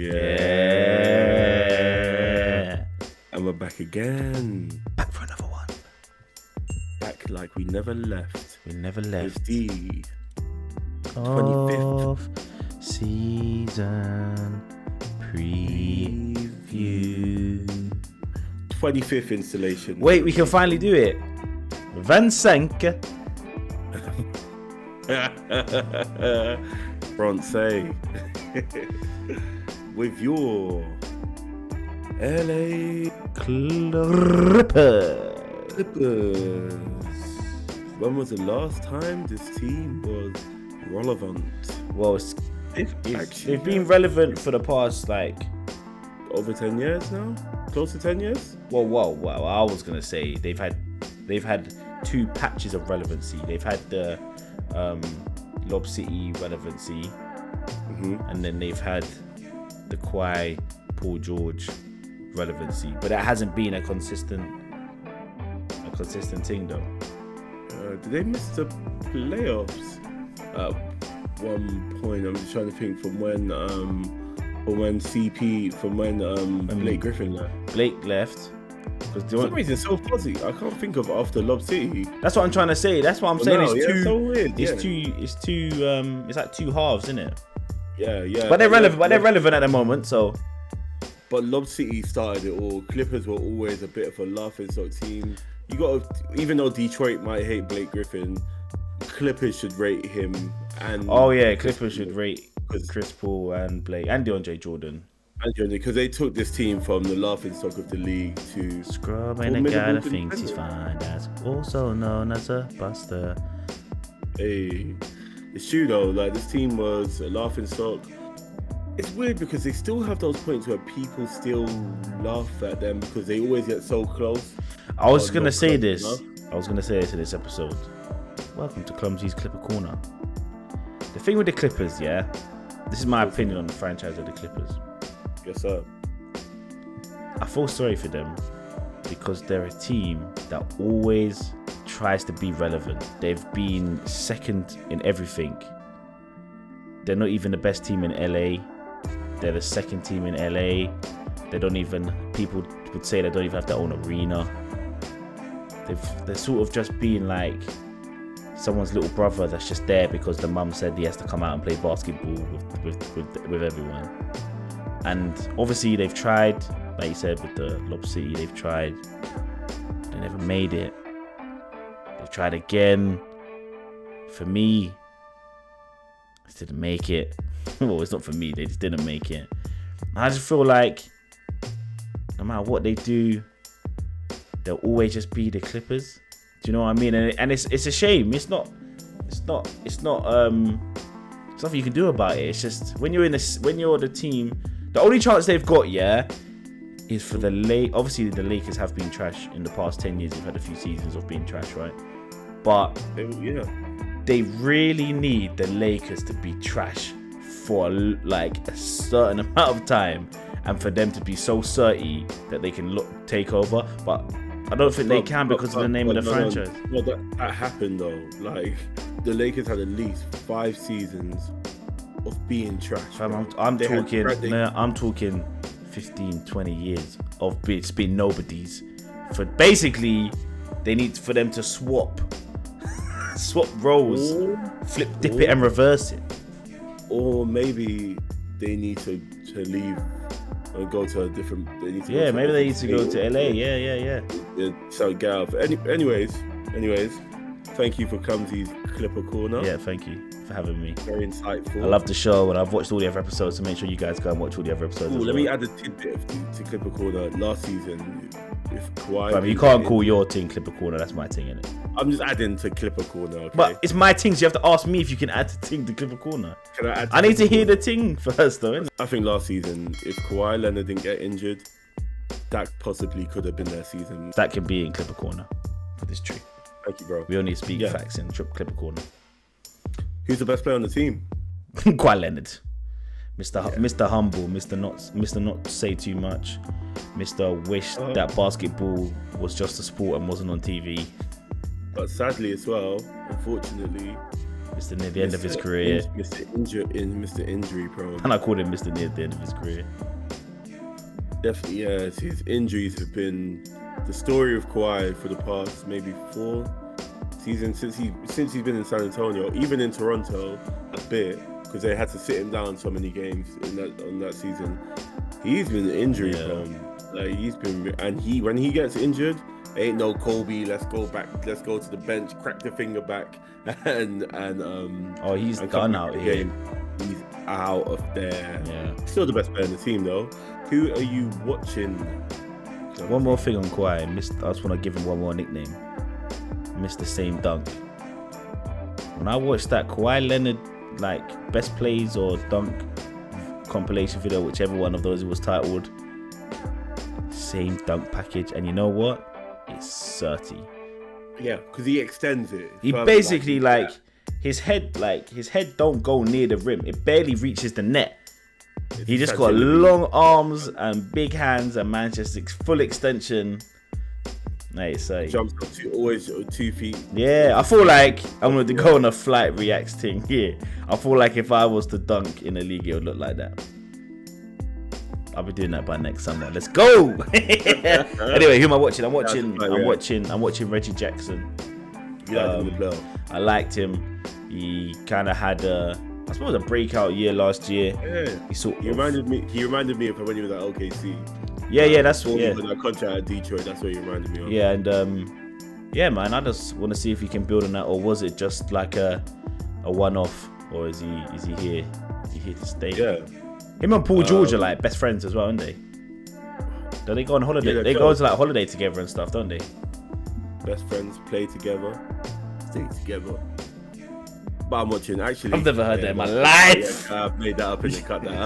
Yeah. And we're back again. Back for another one. Back like we never left. We never left. With the 25th season preview. 25th installation. Wait, we can finally do it. 25. Francais. With your LA Clippers. When was the last time this team was relevant? Well, they've been relevant for the past over 10 years now? Close to 10 years? Well, I was gonna say they've had two patches of relevancy. They've had the Lob City relevancy, and then they've had the Kawhi Paul George relevancy, but that hasn't been a consistent thing though. Did they miss the playoffs at one point? I'm just trying to think from when Blake Griffin left. Blake left. For some reason, it's so fuzzy. I can't think of after Lob City. That's what I'm trying to say. That's what I'm saying. It's so weird. It's like two halves, isn't it? Yeah. But they're relevant. But they're relevant at the moment. So. But Lob City started it all. Clippers were always a bit of a laughingstock team. You got to, even though Detroit might hate Blake Griffin, Clippers should rate him. And Clippers should rate Chris Paul and Blake and DeAndre Jordan. Because they took this team from the laughingstock of the league to scrub and a guy that thinks he's fine. That's also known as a buster. Hey, it's true though. This team was a laughingstock. It's weird because they still have those points where people still laugh at them because they always get so close. I was gonna say this in this episode. Welcome to Clumsy's Clipper Corner. The thing with the Clippers, this is my opinion on the franchise of the Clippers. Yes, sir. I feel sorry for them because they're a team that always tries to be relevant. They've been second in everything. They're not even the best team in LA. They're the second team in LA. People would say they don't even have their own arena. They're sort of just being like someone's little brother that's just there because the mum said he has to come out and play basketball with everyone. And obviously they've tried, like you said, with the Lob City, they've tried. They never made it. They've tried again. For me, they didn't make it. Well, it's not for me, they just didn't make it. I just feel like no matter what they do, they'll always just be the Clippers. Do you know what I mean? And it's a shame. It's nothing you can do about it. It's just when you're the team, the only chance they've got, is for obviously the Lakers have been trash in the past 10 years. They've had a few seasons of being trash, right? But they really need the Lakers to be trash for a certain amount of time, and for them to be so certain that they can take over. But I don't think they can because of the name of the franchise. No, that happened though. The Lakers had at least 5 seasons of being trash. I'm talking 15, 20 years of it's been nobodies. For basically, they need for them to swap roles, dip it and reverse it. Or maybe they need to leave and go to a different. They need to maybe they need to go to LA. Yeah. So get out. Anyways, thank you for Clumsy's Clipper Corner. Yeah, thank you for having me. Very insightful. I love the show and I've watched all the other episodes, so make sure you guys go and watch all the other episodes. Let me add a tidbit to Clipper Corner. last season, if Kawhi... But you can't call your thing Clipper Corner, that's my thing, innit? I'm just adding to Clipper Corner, okay? But it's my thing, so you have to ask me if you can add the thing to Clipper Corner. Can I add I need to hear the thing first, though, innit? I think last season, if Kawhi Leonard didn't get injured, that possibly could have been their season. That can be in Clipper Corner for this tree. Thank you, bro. We only speak facts in Clipper Corner. Who's the best player on the team? Kawhi Leonard. Mr. Humble, Mr. Not say too much, Mr. Wish that basketball was just a sport and wasn't on TV. But sadly as well, unfortunately, Mr. Near the end of his career. Mr. Injury prone. And I called him Mr. Near the end of his career. Definitely, yes. His injuries have been the story of Kawhi for the past maybe 4 seasons since he's been in San Antonio, even in Toronto a bit, because they had to sit him down so many games on that season. He's been injury prone. Like when he gets injured, ain't no Kobe. Let's go to the bench, crack the finger back, and he's done out here. He's out of there. Yeah. Still the best player in the team though. Who are you watching? One more thing on Kawhi. I just want to give him one more nickname. Mr. Same Dunk. When I watched that Kawhi Leonard like best plays or dunk compilation video, whichever one of those it was titled, same dunk package, and you know what? It's 30. Yeah, because he extends it. He basically his head don't go near the rim. It barely reaches the net. He just got long arms and big hands, and man, just full extension. So jumps up to always 2 feet. Yeah, I feel like I'm going to go on a flight reacts thing here. I feel like if I was to dunk in a league, it would look like that. I'll be doing that by next summer. Let's go. Anyway, who am I watching? I'm watching Reggie Jackson. You liked him in the playoffs. I liked him. He kind of had a breakout year last year. Yeah. He reminded me of when he was at OKC. Yeah, that's when that contract at Detroit. That's what he reminded me of. Yeah, and yeah, man, I just want to see if he can build on that, or was it just like a one-off, or is he here? Is he here to stay? Yeah. Him and Paul George are like best friends as well, aren't they? Don't they go on holiday? Yeah, they go to like holiday together and stuff, don't they? Best friends, play together, stay together. But I'm watching actually. I've never heard that in my life. Yeah, I've made that up and then cut that out.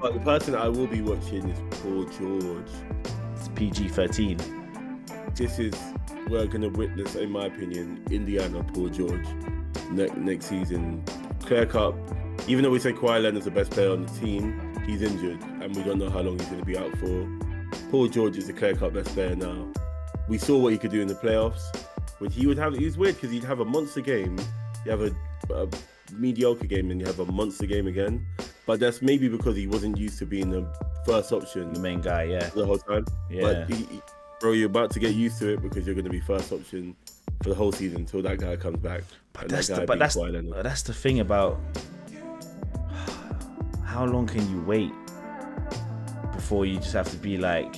But the person I will be watching is Paul George. It's PG-13. We're gonna witness, in my opinion, Indiana Paul George next season. Clear cut. Even though we say Kawhi Leonard's the best player on the team, he's injured, and we don't know how long he's going to be out for. Paul George is the clear-cut best player now. We saw what he could do in the playoffs. When he would have, it's weird because he'd have a monster game, you have a mediocre game, and you have a monster game again. But that's maybe because he wasn't used to being the first option, the main guy, the whole time. Yeah. But bro, you're about to get used to it because you're going to be first option for the whole season until that guy comes back. But that's the thing about. How long can you wait before you just have to be like,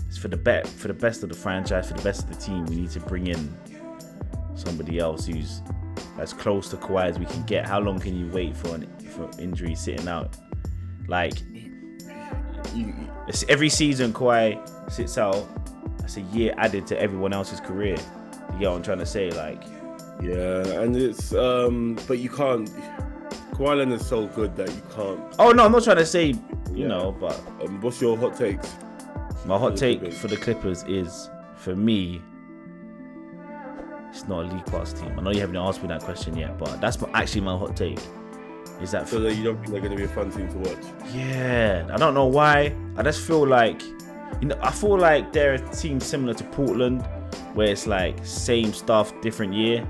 it's for the best of the franchise, for the best of the team, we need to bring in somebody else who's as close to Kawhi as we can get. How long can you wait for injury sitting out? Like, it's every season Kawhi sits out, that's a year added to everyone else's career. You get what I'm trying to say? Like, yeah, and it's but you can't. Kawhi Leonard's so good that you can't. Oh no, I'm not trying to say, you know, but what's your hot takes? My hot take for the Clippers is, for me, it's not a league pass team. I know you haven't asked me that question yet, but that's actually my hot take. Is that so that you don't think they're going to be a fun team to watch? Yeah, I don't know why. I just feel like, I feel like they're a team similar to Portland, where it's like same stuff, different year.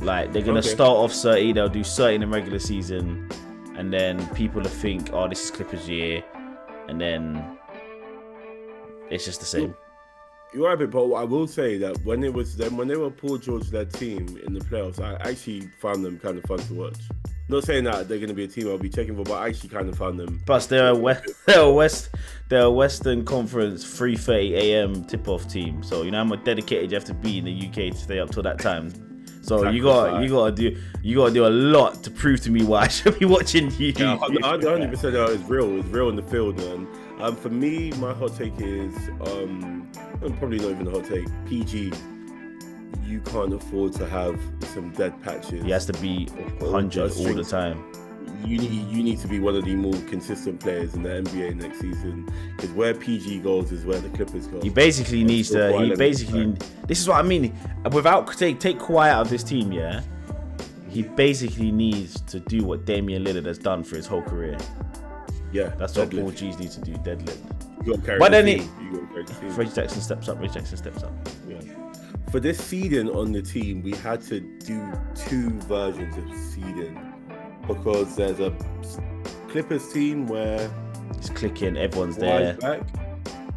Like, they're going to start off 30, they'll do 30 in the regular season, and then people will think, oh, this is Clippers year, and then it's just the same. You're right, but I will say that when they were Paul George-led team in the playoffs, I actually found them kind of fun to watch. Not saying that they're going to be a team I'll be checking for, but I actually kind of found them. Plus, they're a Western Conference 3:30 a.m. tip-off team, so you know how dedicated you have to be in the UK to stay up till that time. So you gotta do a lot to prove to me why I should be watching you. Yeah, 100% it's real. It's real in the field, man. For me, my hot take is probably not even a hot take. PG, you can't afford to have some dead patches. He has to be 100 all the time. You need to be one of the more consistent players in the NBA next season, because where PG goes is where the Clippers go. He basically needs to. This is what I mean. Without take Kawhi out of this team, yeah, he basically needs to do what Damian Lillard has done for his whole career. Yeah, that's what Paul G's needs to do. Deadlift. You got to carry but the then team. Reggie Jackson steps up. Yeah. for this seeding on the team, we had to do 2 versions of seeding because there's a Clippers team where It's clicking, everyone's Kawhi's there. back.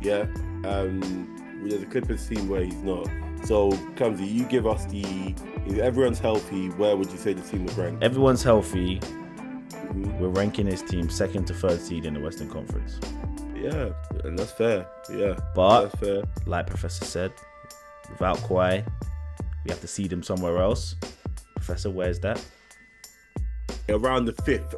Yeah. There's a Clippers team where he's not. So, Clumsy, you give us if everyone's healthy, where would you say the team was ranked? Everyone's healthy. Mhm. We're ranking his team 2nd to 3rd seed in the Western Conference. Yeah, and that's fair. Yeah, But that's fair. like Professor said, without Kawhi, we have to seed him somewhere else. Professor, where's that? Around the fifth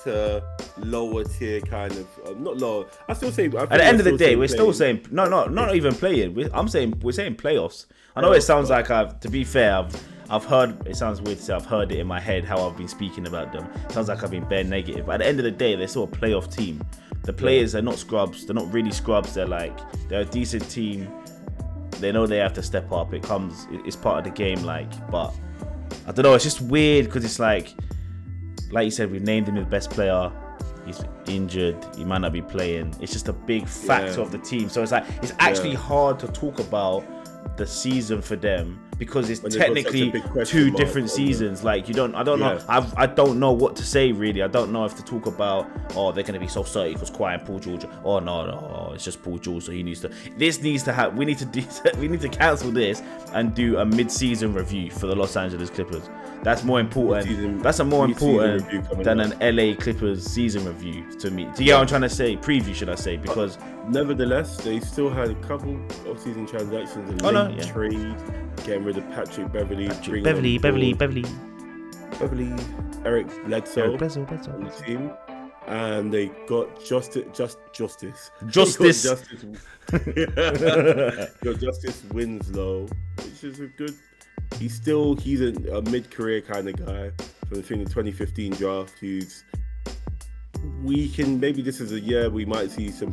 to lower tier kind of, not lower. I still say. At the end of the day, we're still saying not even playing. We're saying playoffs. I know it sounds like to be fair, I've heard. It sounds weird to say I've heard it in my head how I've been speaking about them. It sounds like I've been bare negative. But at the end of the day, they're still a playoff team. The players are not scrubs. They're not really scrubs. They're a decent team. They know they have to step up. It's part of the game. But I don't know. It's just weird because it's like you said, we've named him the best player. He's injured. He might not be playing. It's just a big factor of the team. So it's actually hard to talk about the season for them because it's technically 2 different seasons. I don't know. I don't know what to say really. I don't know if to talk about they're going to be so salty because Kawhi and Paul George. No, it's just Paul George, so he needs to. This needs to have. We need to cancel this and do a mid-season review for the Los Angeles Clippers. That's more important. That's more important than an LA Clippers season review to me. Do you get what I'm trying to say? Preview, should I say? Because nevertheless, they still had a couple of season transactions and trade, getting rid of Patrick Beverly, Beverly, Eric Bledsoe on the team, and they got Justice. Got Justice Winslow, which is a good. He's a mid-career kind of guy from the 2015 draft. Maybe this is a year we might see him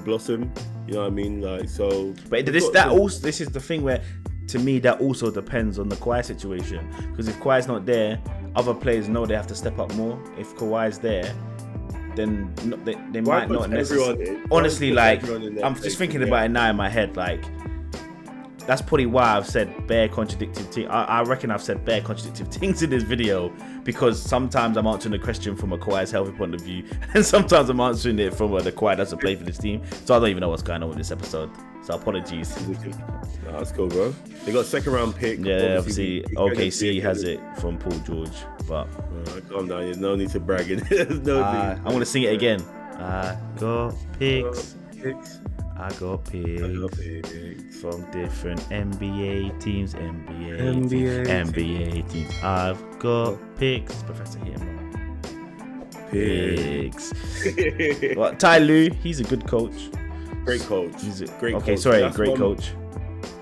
blossom. You know what I mean? But this is the thing where, to me, that also depends on the Kawhi situation. Because if Kawhi's not there, other players know they have to step up more. If Kawhi's there, then they might not necessarily. Honestly, I'm just thinking about it now in my head, that's probably why I've said bare contradictive things. I reckon I've said bare contradictive things in this video because sometimes I'm answering the question from a Kawhi's healthy point of view and sometimes I'm answering it from the Kawhi doesn't play for this team. So I don't even know what's going on with this episode. So apologies. That's cool, bro. They got 2nd round pick. Yeah, obviously OKC has it from Paul George. But calm down. There's no need to brag in it. I'm going to sing it again. I got picks. I got picks from different NBA teams. NBA teams. I've got picks. Professor Hitman. Picks. Well, Ty Lue, he's a good coach. Great coach. Great coach.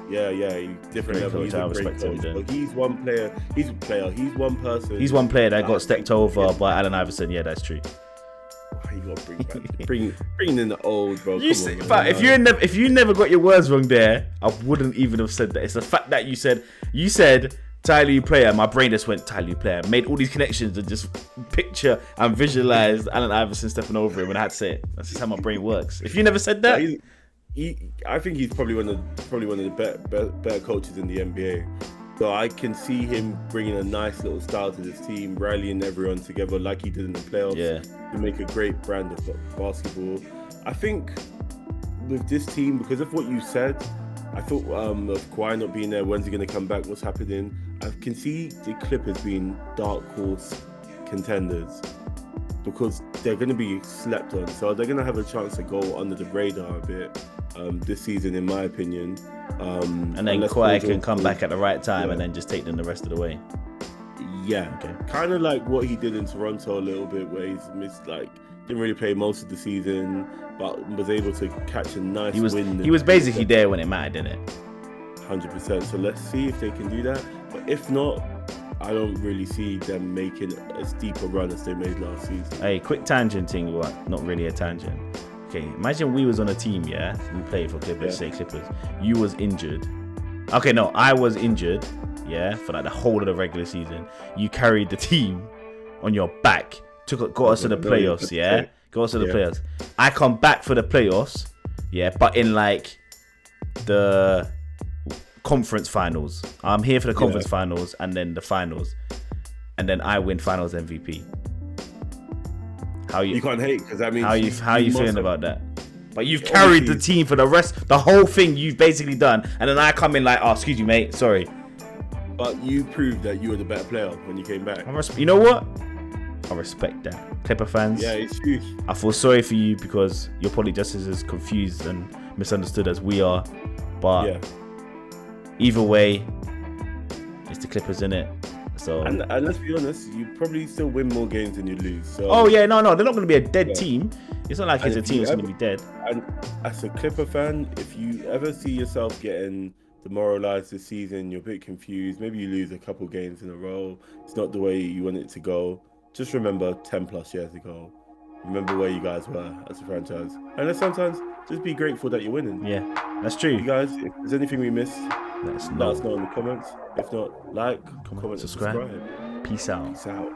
Yeah, different level. He's a great coach. But he's one player. He's a player. He's one person. He's one player that got stepped over by Allen Iverson. Yeah, that's true. You gotta bring in the old, bro. If you never got your words wrong there, I wouldn't even have said that. It's the fact that you said Ty Lue player. My brain just went Ty Lue player. Made all these connections and just picture and visualized Allen Iverson stepping over him when I had to say it. That's just how my brain works. If you never said that, I think he's probably one of the better coaches in the NBA. So I can see him bringing a nice little style to this team, rallying everyone together like he did in the playoffs to make a great brand of basketball. I think with this team, because of what you said, I thought of Kawhi not being there, when's he going to come back, what's happening? I can see the Clippers being dark horse contenders because they're going to be slept on. So they're going to have a chance to go under the radar a bit this season, in my opinion. And then Kawhi can come back at the right time and then just take them the rest of the way. Yeah, kind of like what he did in Toronto a little bit, where he's missed, didn't really play most of the season, but was able to catch a nice win. He was basically there when it mattered, didn't it? 100%. So let's see if they can do that. But if not, I don't really see them making as deep a run as they made last season. Hey, quick tangent thing, not really a tangent. Okay, imagine we was on a team, we played for Clippers, say Clippers. You was injured. Okay, no, I was injured, for the whole of the regular season. You carried the team on your back, got us to the playoffs, got us to the playoffs. I come back for the playoffs, but in the conference finals. I'm here for the conference finals and then the finals, and then I win finals MVP. How you can't hate because that means how you feeling about that? But you've carried the team for the whole thing. You've basically done, and then I come in like, oh, excuse you, mate, sorry. But you proved that you were the better player when you came back. You know what? I respect that. Clipper fans. Yeah, it's huge. I feel sorry for you because you're probably just as confused and misunderstood as we are. But either way, it's the Clippers, innit? So and let's be honest, you probably still win more games than you lose. So they're not going to be a dead team. It's not like it's a team that's going to be dead. And as a Clipper fan, if you ever see yourself getting demoralized this season, you're a bit confused, maybe you lose a couple games in a row, it's not the way you want it to go, just remember 10 plus years ago. Remember where you guys were as a franchise. And then sometimes just be grateful that you're winning. Yeah, that's true. You guys, if there's anything we missed, let us know in the comments. If not, like, comment, subscribe. Peace out. Peace out.